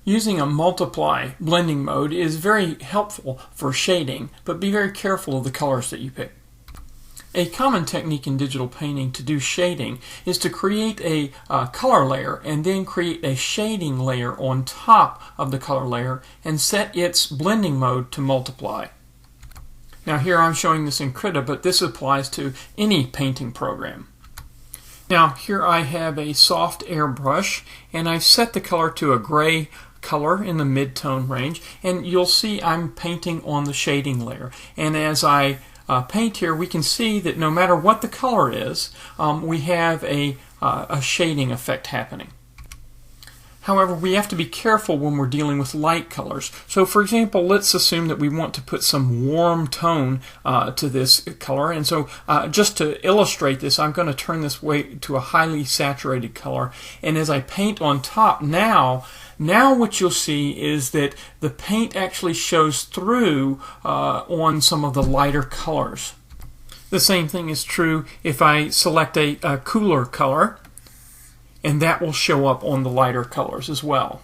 Using a multiply blending mode is very helpful for shading, but be very careful of the colors that you pick. A common technique in digital painting to do shading is to create a color layer and then create a shading layer on top of the color layer and set its blending mode to multiply. Now here I'm showing this in Krita, but this applies to any painting program. Now here I have a soft airbrush and I've set the color to a gray color in the mid-tone range, and you'll see I'm painting on the shading layer. And as I paint here, we can see that no matter what the color is, we have a shading effect happening. However, we have to be careful when we're dealing with light colors. So for example, let's assume that we want to put some warm tone to this color. And so just to illustrate this, I'm going to turn this way to a highly saturated color. And as I paint on top now what you'll see is that the paint actually shows through on some of the lighter colors. The same thing is true if I select a cooler color, and that will show up on the lighter colors as well.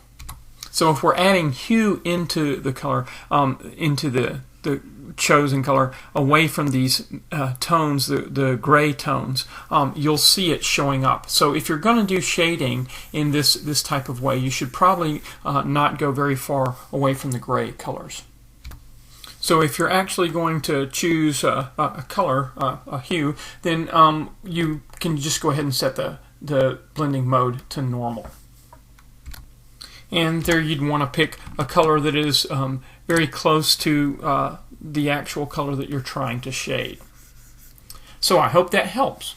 So if we're adding hue into the color, into the chosen color, away from these tones, the gray tones, you'll see it showing up. So if you're going to do shading in this type of way, you should probably not go very far away from the gray colors. So if you're actually going to choose a color, a hue, then you can just go ahead and set the blending mode to normal. And there you'd want to pick a color that is very close to the actual color that you're trying to shade. So I hope that helps.